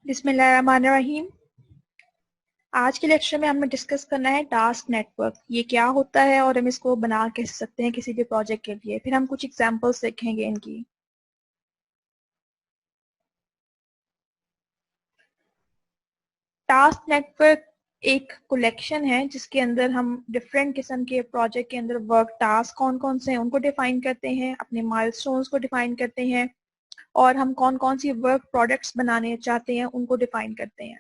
बिस्मिल्लाहिर्रहमानिर्रहीम। आज के लेक्चर में हमें डिस्कस करना है टास्क नेटवर्क। ये क्या होता है और हम इसको बना कैसे सकते हैं किसी भी प्रोजेक्ट के लिए। फिर हम कुछ एग्जांपल्स देखेंगे इनकी। टास्क नेटवर्क एक कलेक्शन है जिसके अंदर हम डिफरेंट किस्म के प्रोजेक्ट के अंदर वर्क टास्क कौन कौन से हैं उनको डिफाइन करते हैं, अपने माइलस्टोन्स को डिफाइन करते हैं और हम कौन कौन सी वर्क प्रोडक्ट्स बनाने चाहते हैं उनको डिफाइन करते हैं।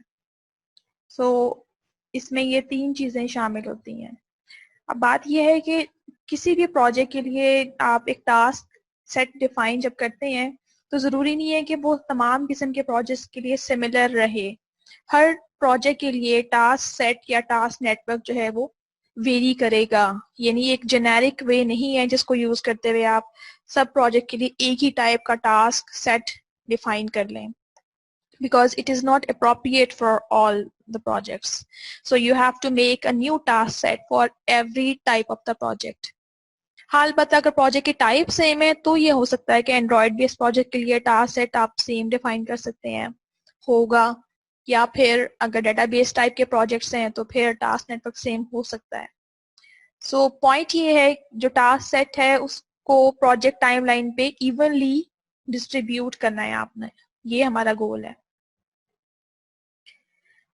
सो इसमें ये तीन चीजें शामिल होती हैं। अब बात यह है कि किसी भी प्रोजेक्ट के लिए आप एक टास्क सेट डिफाइन जब करते हैं तो ज़रूरी नहीं है कि वो तमाम किस्म के प्रोजेक्ट्स के लिए सिमिलर रहे। हर प्रोजेक्ट के लिए टास्क सेट या टास्क नेटवर्क जो है वो वेरी करेगा, यानी एक जेनेरिक वे नहीं है जिसको यूज करते हुए आप सब प्रोजेक्ट के लिए एक ही टाइप का टास्क सेट डिफाइन कर लें, because it is not appropriate for all the projects. So you have to make a new task set for every type of the project. हाल बता अगर प्रोजेक्ट की टाइप सेम है तो ये हो सकता है कि एंड्रॉइड बेस्ड प्रोजेक्ट के लिए टास्क सेट आप सेम डिफाइन कर सकते हैं होगा, या फिर अगर डेटाबेस टाइप के प्रोजेक्ट्स हैं तो फिर टास्क नेटवर्क सेम हो सकता है। सो पॉइंट ये है जो टास्क सेट है उसको प्रोजेक्ट टाइमलाइन पे इवनली डिस्ट्रीब्यूट करना है आपने, ये हमारा गोल है।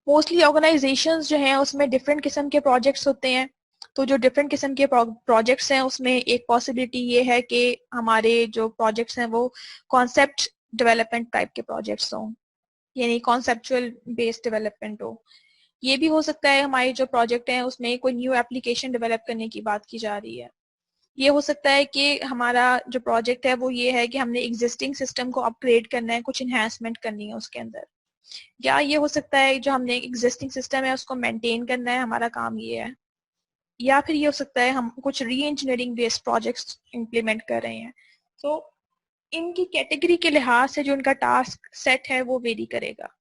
मोस्टली ऑर्गेनाइजेशंस जो हैं उसमें डिफरेंट किस्म के प्रोजेक्ट्स होते हैं, तो जो डिफरेंट किस्म के प्रोजेक्ट्स हैं उसमें एक पॉसिबिलिटी ये है कि हमारे जो प्रोजेक्ट्स हैं वो कॉन्सेप्ट डेवलपमेंट टाइप के प्रोजेक्ट्स हों, यानी कॉन्सेप्चुअल बेस्ड डेवलपमेंट हो। ये भी हो सकता है हमारे जो प्रोजेक्ट हैं उसमें कोई न्यू एप्लीकेशन डेवलप करने की बात की जा रही है। ये हो सकता है कि हमारा जो प्रोजेक्ट है वो ये है कि हमने एग्जिस्टिंग सिस्टम को अपग्रेड करना है, कुछ इन्हेंसमेंट करनी है उसके अंदर, या ये हो सकता है जो हमने एग्जिस्टिंग सिस्टम है उसको मेंटेन करना है, हमारा काम ये है। या फिर ये हो सकता है हम कुछ री इंजीनियरिंग बेस्ड प्रोजेक्ट्स इंप्लीमेंट कर रहे हैं। तो इनकी कैटेगरी के लिहाज से जो इनका टास्क सेट है वो वेरी करेगा।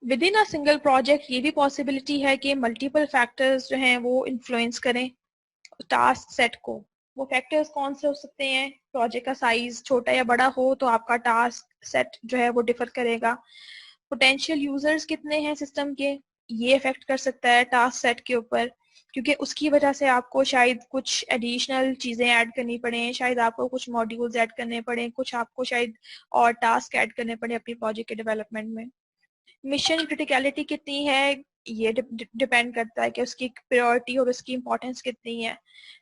With in a single project ये भी पॉसिबिलिटी है कि मल्टीपल फैक्टर्स जो हैं वो इन्फ्लुएंस करें टास्क सेट को। वो फैक्टर्स कौन से हो सकते हैं? प्रोजेक्ट का साइज छोटा या बड़ा हो तो आपका टास्क सेट जो है वो डिफर करेगा। पोटेंशियल यूजर्स कितने हैं सिस्टम के, ये इफेक्ट कर सकता है टास्क सेट के ऊपर, क्योंकि उसकी वजह से आपको शायद कुछ एडिशनल चीजें ऐड करनी पड़े, शायद आपको कुछ मॉड्यूल्स ऐड करने पड़े, कुछ आपको शायद और टास्क ऐड करने पड़े अपनी प्रोजेक्ट के डेवलपमेंट में। मिशन क्रिटिकलिटी कितनी है ये डिपेंड करता है कि उसकी प्रायोरिटी और उसकी इंपॉर्टेंस कितनी है।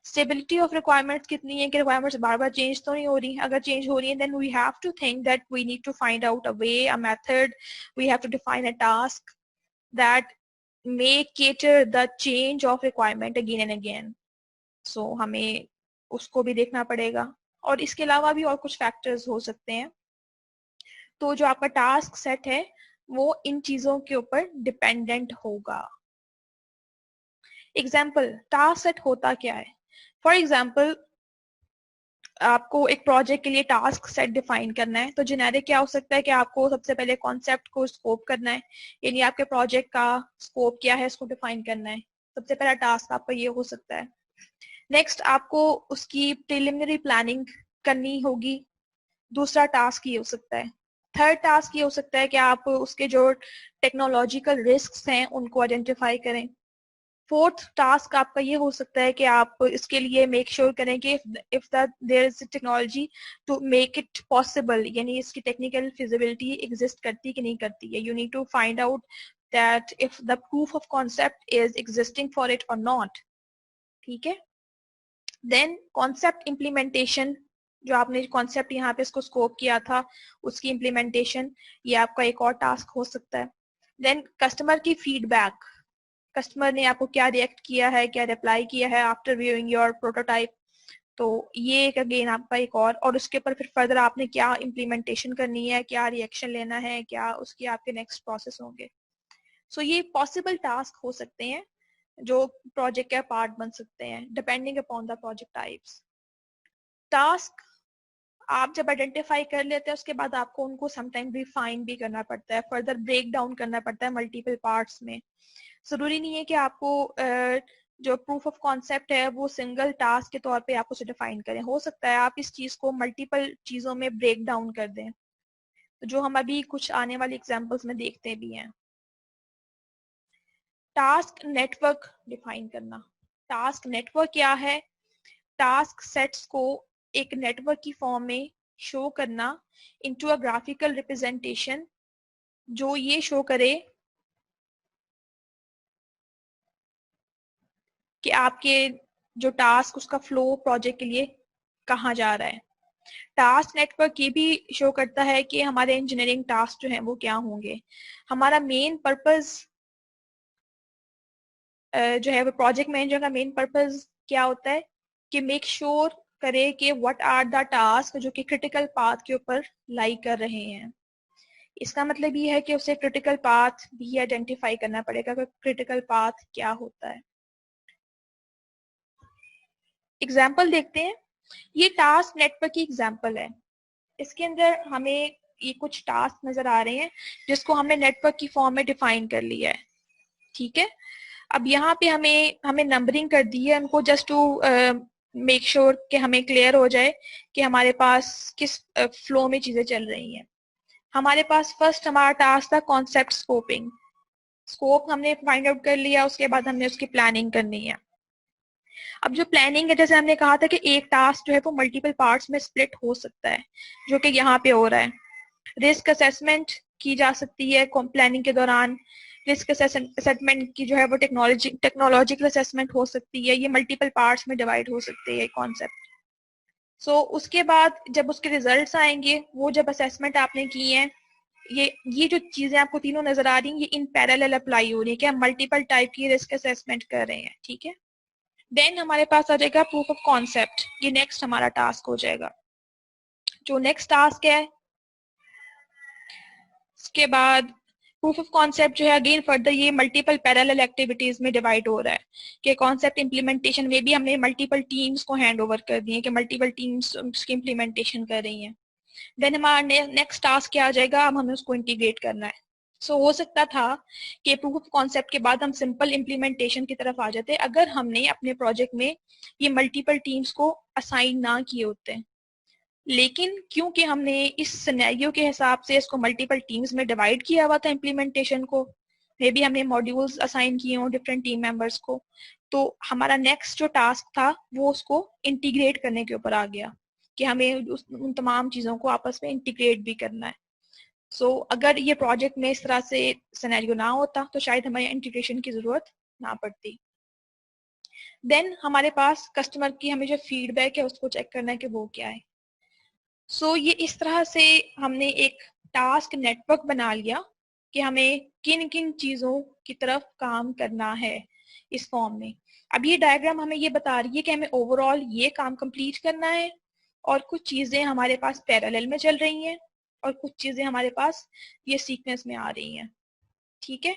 स्टेबिलिटी ऑफ रिक्वायरमेंट्स कितनी है कि रिक्वायरमेंट्स बार बार चेंज तो नहीं हो रही, अगर चेंज हो रही है then we have to think that we need to find out a way, a method, we have to define a task that may cater the change of requirement again and again. So हमें उसको भी देखना पड़ेगा, और इसके अलावा भी और कुछ फैक्टर्स हो सकते हैं। तो जो आपका टास्क सेट है वो इन चीजों के ऊपर डिपेंडेंट होगा। एग्जाम्पल, टास्क सेट होता क्या है? फॉर एग्जाम्पल, आपको एक प्रोजेक्ट के लिए टास्क सेट डिफाइन करना है तो जेनेरिक क्या हो सकता है कि आपको सबसे पहले कॉन्सेप्ट को स्कोप करना है, यानी आपके प्रोजेक्ट का स्कोप क्या है इसको डिफाइन करना है। सबसे पहला टास्क आपका ये हो सकता है। नेक्स्ट आपको उसकी प्रिलिमिनरी प्लानिंग करनी होगी, दूसरा टास्क ये हो सकता है। थर्ड टास्क ये हो सकता है कि आप उसके जो टेक्नोलॉजिकल रिस्क हैं उनको आइडेंटिफाई करें। फोर्थ टास्क आपका ये हो सकता है कि आप इसके लिए मेक श्योर करें कि if there is technology to make it possible, यानी इसकी टेक्निकल फिजिबिलिटी एग्जिस्ट करती कि नहीं करती है। You need to find out that if the proof of concept is existing for it और नॉट। ठीक है। देन कॉन्सेप्ट इम्प्लीमेंटेशन, जो आपने कॉन्सेप्ट यहाँ पे इसको स्कोप किया था उसकी इम्प्लीमेंटेशन, ये आपका एक और टास्क हो सकता है। देन कस्टमर की फीडबैक, कस्टमर ने आपको क्या रिएक्ट किया है, क्या रिप्लाई किया है आफ्टर व्यूइंग योर प्रोटोटाइप, तो ये एक अगेन आपका एक और उसके ऊपर फिर फर्दर आपने क्या इम्प्लीमेंटेशन करनी है, क्या रिएक्शन लेना है, क्या उसके आपके नेक्स्ट प्रोसेस होंगे। सो ये पॉसिबल टास्क हो सकते हैं जो प्रोजेक्ट का पार्ट बन सकते हैं depending upon the project types. Task आप जब आइडेंटिफाई कर लेते हैं उसके बाद आपको उनको समटाइम रिफाइन भी करना पड़ता है, फर्दर ब्रेक डाउन करना पड़ता है मल्टीपल पार्ट्स में। जरूरी नहीं है कि आपको जो प्रूफ ऑफ कॉन्सेप्ट है वो सिंगल टास्क के तौर पे आप उसे डिफाइन करें। हो सकता है आप इस चीज को मल्टीपल चीजों में ब्रेक डाउन कर दें, तो जो हम अभी कुछ आने वाली एग्जांपल्स में देखते भी हैं। टास्क नेटवर्क डिफाइन करना। टास्क नेटवर्क क्या है? टास्क सेट्स को एक नेटवर्क की फॉर्म में शो करना इनटू अ ग्राफिकल रिप्रेजेंटेशन, जो ये शो करे कि आपके जो टास्क उसका फ्लो प्रोजेक्ट के लिए कहाँ जा रहा है। टास्क नेटवर्क ये भी शो करता है कि हमारे इंजीनियरिंग टास्क जो हैं वो क्या होंगे। हमारा मेन पर्पस जो है वो प्रोजेक्ट मैनेजर का मेन पर्पस क्या होता है कि मेक श्योर करे कि व्हाट आर द टास्क जो कि क्रिटिकल पाथ के ऊपर लाई कर रहे हैं। इसका मतलब ये है कि उसे क्रिटिकल पाथ भी आइडेंटिफाई करना पड़ेगा कि क्रिटिकल पाथ क्या होता है। एग्जाम्पल देखते हैं। ये टास्क नेटवर्क की एग्जाम्पल है। इसके अंदर हमें ये कुछ टास्क नजर आ रहे हैं जिसको हमने नेटवर्क की फॉर्म में डिफाइन कर लिया है। ठीक है, अब यहाँ पे हमें हमें नंबरिंग कर दी है उनको, जस्ट टू मेक श्योर कि हमें क्लियर हो जाए कि हमारे पास किस फ्लो में चीजें चल रही हैं। हमारे पास फर्स्ट हमारा टास्क था कॉन्सेप्ट स्कोपिंग। स्कोप हमने फाइंड आउट कर लिया, उसके बाद हमने उसकी प्लानिंग करनी है। अब जो प्लानिंग है, जैसे हमने कहा था कि एक टास्क जो है वो मल्टीपल पार्ट्स में स्प्लिट हो सकता है, जो कि यहाँ पे हो रहा है। रिस्क असेसमेंट की जा सकती है प्लानिंग के दौरान। रिस्क असेसमेंट की जो है वो टेक्नोलॉजिकल असेसमेंट हो सकती है। ये मल्टीपल पार्ट्स में डिवाइड हो सकती है कॉन्सेप्ट। उसके बाद जब उसके रिजल्ट्स आएंगे, वो जब असेसमेंट आपने की है, ये जो चीजें आपको तीनों नजर आ रही हैं, ये इन पैरेलल अप्लाई हो रही है कि हम मल्टीपल टाइप की रिस्क असेसमेंट कर रहे हैं। ठीक है, देन हमारे पास आ जाएगा प्रूफ ऑफ कॉन्सेप्ट। ये नेक्स्ट हमारा टास्क हो जाएगा। जो नेक्स्ट टास्क है, उसके बाद प्रूफ ऑफ कॉन्सेप्ट जो है अगेन फर्दर ये मल्टीपल पैरेलल एक्टिविटीज में डिवाइड हो रहा है कि कॉन्सेप्ट इंप्लीमेंटेशन में भी हमने मल्टीपल टीम्स को हैंड ओवर कर दिए कि मल्टीपल टीम्स उसकी इंप्लीमेंटेशन कर रही हैं। देन हमारा नेक्स्ट टास्क क्या आ जाएगा, अब हमें उसको इंटीग्रेट करना है। हो सकता था कि प्रूफ ऑफ कॉन्सेप्ट के बाद हम सिंपल इंप्लीमेंटेशन की तरफ आ जाते अगर हमने अपने प्रोजेक्ट में ये मल्टीपल टीम्स को असाइन ना किए होते। लेकिन क्योंकि हमने इस सिनेरियो के हिसाब से इसको मल्टीपल टीम्स में डिवाइड किया हुआ था इम्प्लीमेंटेशन को, मे बी हमने मॉड्यूल्स असाइन किए हों डिफरेंट टीम मेंबर्स को, तो हमारा नेक्स्ट जो टास्क था वो उसको इंटीग्रेट करने के ऊपर आ गया कि हमें उन तमाम चीजों को आपस में इंटीग्रेट भी करना है। अगर ये प्रोजेक्ट में इस तरह से सिनेरियो ना होता तो शायद हमें इंटीग्रेशन की जरूरत ना पड़ती। देन हमारे पास कस्टमर की हमें जो फीडबैक है उसको चेक करना है कि वो क्या है। ये इस तरह से हमने एक टास्क नेटवर्क बना लिया कि हमें किन किन चीजों की तरफ काम करना है इस फॉर्म में। अब ये डायग्राम हमें ये बता रही है कि हमें ओवरऑल ये काम कंप्लीट करना है और कुछ चीजें हमारे पास पैरेलल में चल रही हैं और कुछ चीजें हमारे पास ये सीक्वेंस में आ रही हैं। ठीक है,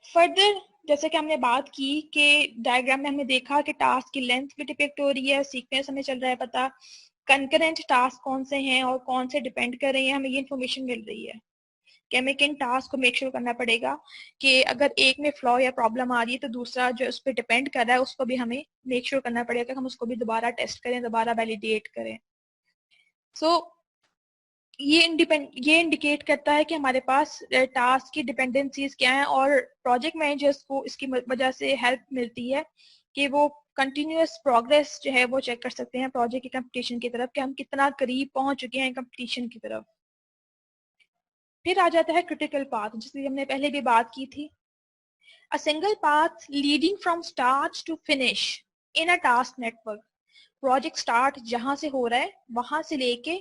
फर्दर जैसे कि हमने बात की कि डायग्राम में हमने देखा कि टास्क की लेंथ भी डिपेक्ट हो रही है, सीक्वेंस हमें चल रहा है पता, कंकरेंट टास्क कौन से हैं और कौन से डिपेंड कर रहे हैं, हमें ये इन्फॉर्मेशन मिल रही है कि हमें किन टास्क को मेक श्योर करना पड़ेगा कि अगर एक में फ्लॉ या प्रॉब्लम आ रही है तो दूसरा जो उस पर डिपेंड कर रहा है उसको भी हमें मेक श्योर करना पड़ेगा कि हम उसको भी दोबारा टेस्ट करें, दोबारा वैलिडेट करें। सो ये इंडिकेट करता है कि हमारे पास टास्क की डिपेंडेंसीज क्या हैं और प्रोजेक्ट मैनेजर्स को इसकी वजह से हेल्प मिलती है कि वो कंटिन्यूअस प्रोग्रेस जो है वो चेक कर सकते हैं प्रोजेक्ट की कंप्लीशन की तरफ कि हम कितना करीब पहुंच चुके हैं कंप्लीशन की तरफ। फिर आ जाता है क्रिटिकल पाथ, जिसकी हमने पहले भी बात की थी। A single path leading from start to finish in a task network. Project start जहां से हो रहा है वहां से लेके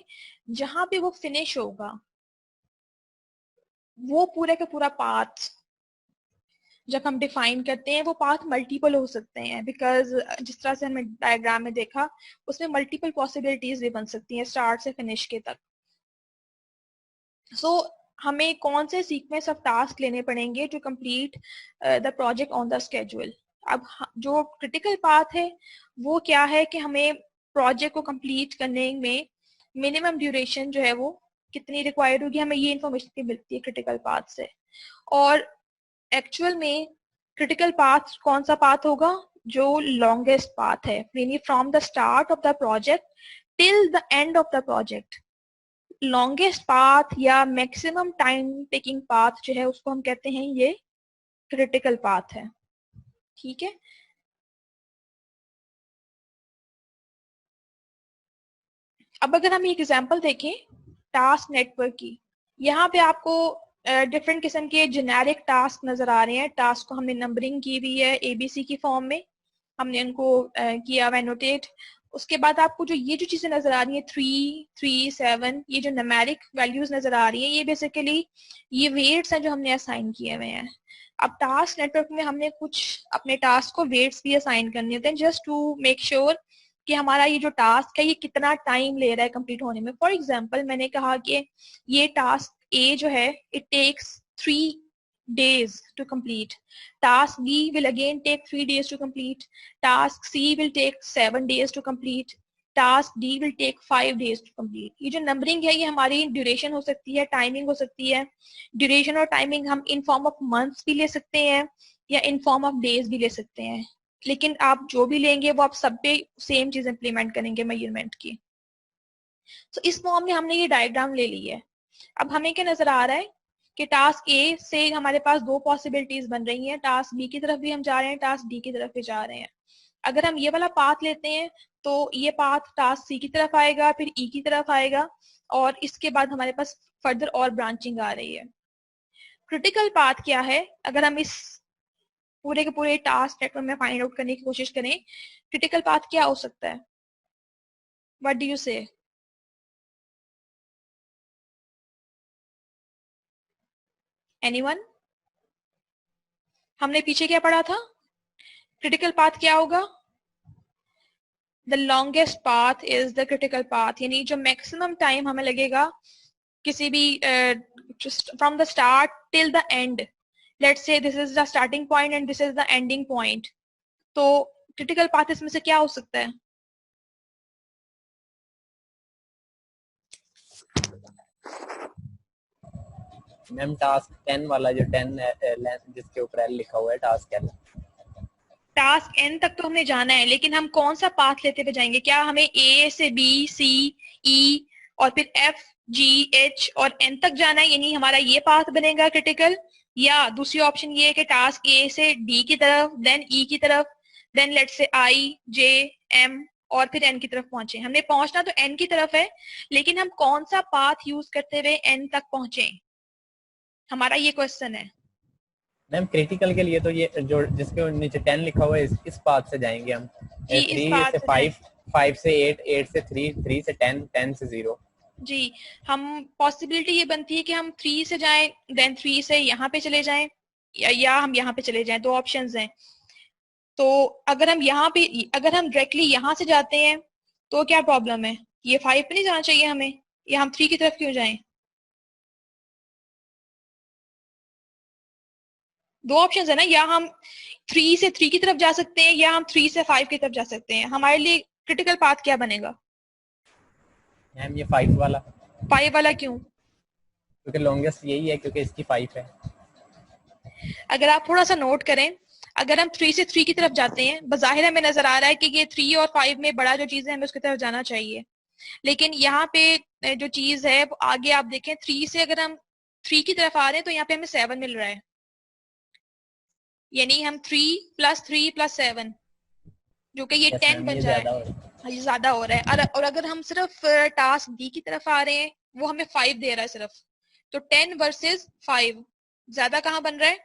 जहां पे वो फिनिश होगा, वो पूरे का पूरा पाथ जब हम डिफाइन करते हैं वो पाथ मल्टीपल हो सकते हैं बिकॉज जिस तरह से हमने डायग्राम में देखा उसमें मल्टीपल पॉसिबिलिटीज भी बन सकती हैं स्टार्ट से फिनिश के तक। हमें कौन से सीक्वेंस ऑफ टास्क लेने पड़ेंगे to complete the project on the schedule. अब जो क्रिटिकल पाथ है वो क्या है कि हमें प्रोजेक्ट को कंप्लीट करने में मिनिमम ड्यूरेशन जो है वो कितनी रिक्वायर्ड होगी, हमें ये इन्फॉर्मेशन मिलती है क्रिटिकल पाथ से। और एक्चुअल में क्रिटिकल पाथ कौन सा पाथ होगा? जो लॉन्गेस्ट पाथ है, यानी from the start of the project till the end of the project. Longest path या मैक्सिमम टाइम टेकिंग पाथ जो है उसको हम कहते हैं ये क्रिटिकल पाथ है। ठीक है, अब अगर हम एक एग्जांपल देखें टास्क नेटवर्क की, यहाँ पे आपको डिफरेंट किस्म के जेनेरिक टास्क नजर आ रहे हैं। टास्क को हमने नंबरिंग की हुई है एबीसी की फॉर्म में, हमने उनको किया हुआ नोटेट। उसके बाद आपको जो ये जो चीजें नजर आ रही हैं 3, 3, 7, ये जो न्यूमेरिक वैल्यूज नजर आ रही हैं, ये बेसिकली ये वेट्स हैं जो हमने असाइन किए हुए हैं। अब टास्क नेटवर्क में हमने कुछ अपने टास्क को वेट्स भी असाइन करने होते हैं, जस्ट टू मेक श्योर कि हमारा ये जो टास्क है ये कितना टाइम ले रहा है कंप्लीट होने में। फॉर एग्जाम्पल मैंने कहा कि ये टास्क ए जो है it takes 3 days to complete. Task B will again take 3 days to complete. Task C will take 7 days to complete. Task D will take 5 days to complete. ये जो नंबरिंग है ये हमारी ड्यूरेशन हो सकती है, टाइमिंग हो सकती है। ड्यूरेशन और टाइमिंग हम इन फॉर्म ऑफ मंथ्स भी ले सकते हैं या इन फॉर्म ऑफ डेज भी ले सकते हैं, लेकिन आप जो भी लेंगे वो आप सब पे सेम चीज इंप्लीमेंट करेंगे मेजरमेंट की। तो इस फॉर्म में हमने ये डायग्राम ले ली है। अब हमें क्या नजर आ रहा है कि टास्क ए से हमारे पास दो पॉसिबिलिटीज बन रही हैं, टास्क बी की तरफ भी हम जा रहे हैं, टास्क डी की तरफ भी जा रहे हैं। अगर हम ये वाला पाथ लेते हैं तो ये पाथ टास्क सी की तरफ आएगा, फिर ई की तरफ आएगा, और इसके बाद हमारे पास फर्दर और ब्रांचिंग आ रही है। क्रिटिकल पाथ क्या है? अगर हम इस पूरे के पूरे टास्क नेटवर्क में फाइंड आउट करने की कोशिश करें, क्रिटिकल पाथ क्या हो सकता है? व्हाट डू यू से? एनीवन? हमने पीछे क्या पढ़ा था? क्रिटिकल पाथ क्या होगा? The longest path is the critical path, यानी जो मैक्सिमम टाइम हमें लगेगा किसी भी from the start till the end. Let's say this is the starting point and this is the ending point. तो क्रिटिकल पाथ इसमें से क्या हो सकता है? मैम टास्क 10 वाला जो 10 जिसके ऊपर एल लिखा हुआ है, टास्क एल। टास्क एन तक तो हमने जाना है, लेकिन हम कौन सा पाथ लेते हुए जाएंगे? क्या हमें ए से बी, सी, ई और फिर एफ, जी, एच और एन तक जाना है, यानी हमारा ये पाथ बनेगा क्रिटिकल? या दूसरी ऑप्शन ये है कि टास्क ए से डी की तरफ, देन ई की तरफ, देन लेट से आई, जे, एम और फिर एन की तरफ पहुंचे। हमने पहुंचना तो एन की तरफ है, लेकिन हम कौन सा पाथ यूज करते हुए एन तक पहुंचे, हमारा ये क्वेश्चन है। मैम क्रिटिकल के लिए तो ये जो जिसके नीचे 10 लिखा हुआ है, इस पाथ से जाएंगे हम। जी, इस 3 पाथ से से जाएं। 5, 5 से 8, 8 से 3, 3 से 10, 10 से 0। जी, हम पॉसिबिलिटी ये बनती है कि हम 3 से जाएं, देन 3 से यहाँ पे चले जाएं, या हम यहाँ पे चले जाएं। दो ऑप्शंस हैं। तो अगर हम यहाँ पे, अगर हम डायरेक्टली यहाँ से जाते हैं तो क्या प्रॉब्लम है? ये 5 पे नहीं जाना चाहिए हमें, या हम 3 की तरफ क्यों जाएं? दो ऑप्शंस है ना, या हम 3 से 3 की तरफ जा सकते हैं या हम 3 से 5 की तरफ जा सकते हैं। हमारे लिए क्रिटिकल पाथ क्या बनेगा? मैम ये 5 वाला, 5 वाला क्यों? क्योंकि लॉन्गेस्ट यही है, क्योंकि इसकी 5 है। अगर आप थोड़ा सा नोट करें, अगर हम 3 से 3 की तरफ जाते हैं, बज़ाहिर हमें नजर आ रहा है कि ये 3 और 5 में बड़ा जो चीज है हमें उसकी तरफ जाना चाहिए, लेकिन यहाँ पे जो चीज है वो आगे आप देखें, 3 से अगर हम 3 की तरफ आ रहे हैं तो यहाँ पे हमें 7 मिल रहा है, यानी हम 3 + 3 + 7 जो कि ये यस 10 मैम, बन ये जा रहा ज्यादा हो है। रहा है। हाँ, ये ज्यादा हो रहा है। और अगर हम सिर्फ टास्क डी की तरफ आ रहे हैं, वो हमें 5 दे रहा है सिर्फ, तो 10 वर्सेस 5 ज्यादा कहाँ बन रहा है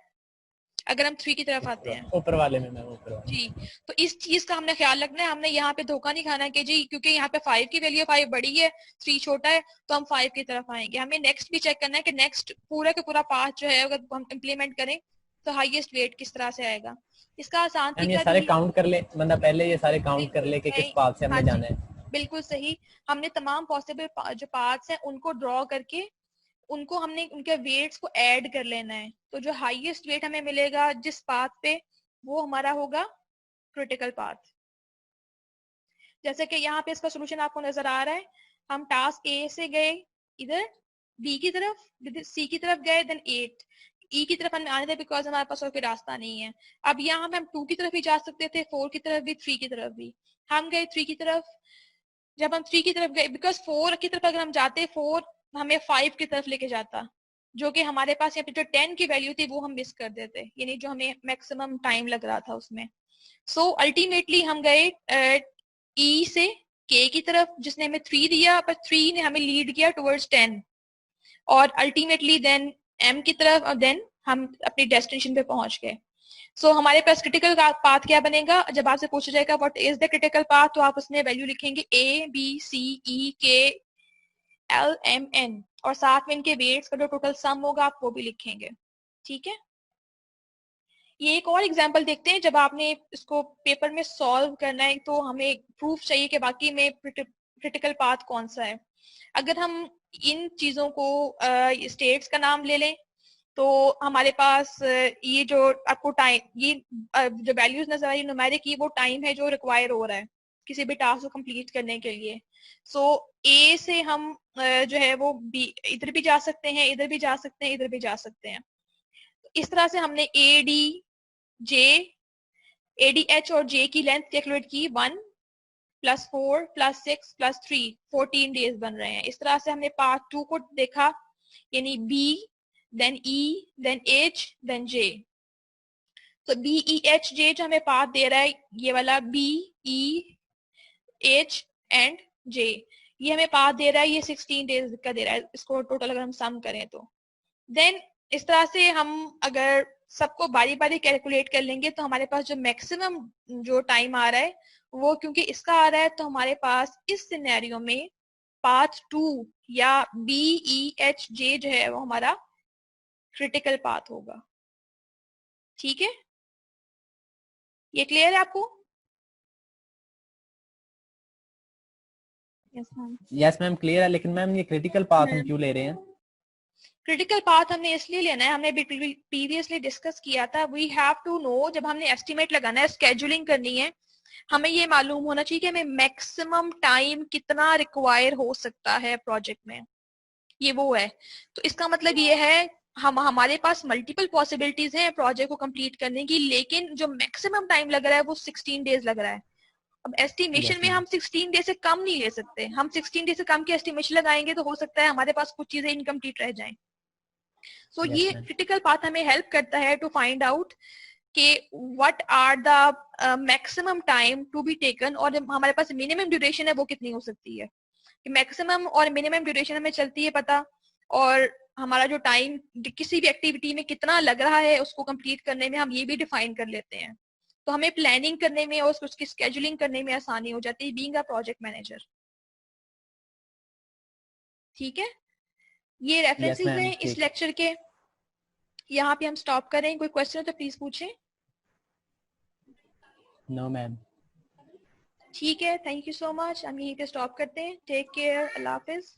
अगर हम 3 की तरफ आते हैं? ऊपर वाले में मैम, ऊपर वाले। जी, तो इस चीज का हमने ख्याल रखना है। हमने यहाँ पे धोखा नहीं खाना कि जी क्योंकि यहाँ पे 5 की वैल्यू 5 बड़ी है, 3 छोटा है, तो हम 5 की तरफ आएंगे। हमें नेक्स्ट भी चेक करना है कि नेक्स्ट पूरा का पूरा पाथ जो है अगर हम इम्प्लीमेंट करें तो हाईएस्ट वेट किस तरह से आएगा। इसका आसान मैम ये तरीका सारे भी, काउंट कर ले बंदा, पहले ये सारे काउंट कर बिल्कुल ले कि किस नहीं, पाथ से हाँ हमने जी, जाना है। बिल्कुल सही। हमने तमाम पॉसिबल जो पार्ट्स हैं उनको ड्रॉ करके उनको हमने उनके वेट्स को ऐड कर लेना है, तो जो हाईएस्ट वेट हमें मिलेगा जिस पाथ पे, वो हमारा होगा क्रिटिकल पाथ। जैसे कि यहाँ पे इसका सोल्यूशन आपको नजर आ रहा है, हम टास्क ए से गए इधर, बी की तरफ, सी की तरफ गए, देन 8, ई की तरफ हमें आने थे बिकॉज हमारे पास और कोई रास्ता नहीं है। अब यहाँ हम 2 की तरफ भी जा सकते थे, 4 की तरफ भी, 3 की तरफ भी। हम गए 3 की तरफ। जब हम 3 की तरफ गए, बिकॉज 4 की तरफ अगर हम जाते, 4 हमें 5 की तरफ लेके जाता, जो कि हमारे पास यहाँ पे जो 10 की वैल्यू थी वो हम मिस कर देते, यानी जो हमें मैक्सिमम टाइम लग रहा था उसमें। सो अल्टीमेटली हम गए ई से के की तरफ, जिसने हमें 3 दिया, पर 3 ने हमें लीड किया टुवर्ड्स 10, और अल्टीमेटली देन एम की तरफ, और देन हम अपनी डेस्टिनेशन पे पहुंच गए। सो हमारे पास क्रिटिकल पाथ क्या बनेगा, जब आपसे पूछा जाएगा what is the critical path, तो आप उसमें वैल्यू लिखेंगे ए बी सी ई के एल एम एन, और साथ में इनके वेट्स का जो टोटल सम होगा आप वो भी लिखेंगे। ठीक है, ये एक और एग्जांपल देखते हैं। जब आपने इसको पेपर में सॉल्व करना है तो हमें प्रूफ चाहिए कि बाकी में क्रिटिकल पाथ कौन सा है। अगर हम इन चीजों को स्टेट्स का नाम ले लें, तो हमारे पास ये जो आपको टाइम, ये जो वैल्यूज नजर आ रही है न्यूमेरिक की, वो टाइम है जो रिक्वायर हो रहा है किसी भी टास्क को कंप्लीट करने के लिए। सो ए से हम जो है वो बी, इधर भी जा सकते हैं, इधर भी जा सकते हैं, इधर भी जा सकते हैं। इस तरह से हमने A D J, A D H और जे की लेंथ कैलकुलेट की, 1 + 4 + 6 + 3, 14 डेज बन रहे हैं। इस तरह से हमने पार्ट 2 को देखा, यानी बी, देन ई, देन एच, देन जे। तो बी ई एच जे जो हमें पाथ दे रहा है, ये वाला बी ई एच एंड जे, ये हमें पाथ दे रहा है, ये 16 डेज का दे रहा है, इसको टोटल अगर हम सम करें तो। देन इस तरह से हम अगर सबको बारी बारी कैलकुलेट कर लेंगे तो हमारे पास जो मैक्सिमम जो टाइम आ रहा है वो, क्योंकि इसका आ रहा है, तो हमारे पास इस सिनेरियो में पाथ 2 या बी ई एच जे जो है वो हमारा क्रिटिकल पाथ होगा। ठीक है, ये क्लियर है आपको? Yes ma'am. Yes ma'am clear है, लेकिन मैम ये क्रिटिकल पाथ हम क्यों ले रहे हैं? क्रिटिकल पाथ हमने इसलिए लेना है, हमने प्रीवियसली डिस्कस किया था, वी हैव टू नो, जब हमने एस्टिमेट लगाना है, स्केड्यूलिंग करनी है, हमें ये मालूम होना चाहिए कि हमें मैक्सिमम टाइम कितना रिक्वायर हो सकता है प्रोजेक्ट में, ये वो है। तो इसका मतलब ये है हमारे पास मल्टीपल पॉसिबिलिटीज हैं प्रोजेक्ट को कंप्लीट करने की, लेकिन जो मैक्सिमम टाइम लग रहा है वो 16 डेज लग रहा है। अब एस्टिमेशन Yes, में ma'am. हम 16 डेज से कम नहीं ले सकते, हम 16 डेज से कम की एस्टिमेशन लगाएंगे तो हो सकता है हमारे पास कुछ चीजें इनकम्प्लीट रह जाएं। सो Yes, ये ma'am. क्रिटिकल पाथ हमें हेल्प करता है टू फाइंड आउट कि what are the maximum time to be taken, और हमारे पास मिनिमम ड्यूरेशन है वो कितनी हो सकती है। मैक्सिमम और मिनिमम ड्यूरेशन हमें चलती है पता, और हमारा जो टाइम किसी भी एक्टिविटी में कितना लग रहा है उसको कंप्लीट करने में हम ये भी डिफाइन कर लेते हैं। तो हमें प्लानिंग करने में और उसकी स्केड्यूलिंग करने में आसानी हो जाती है बीइंग अ प्रोजेक्ट मैनेजर। ठीक है, ये Yes, रेफरेंसेस ma'am. हैं इस ठीक। लेक्चर के। यहाँ पे हम स्टॉप करें, कोई क्वेश्चन हो तो प्लीज पूछें। No, ma'am. ठीक है, थैंक यू सो मच, हम यहीं पे स्टॉप करते हैं। टेक केयर, अल्लाह हाफिज।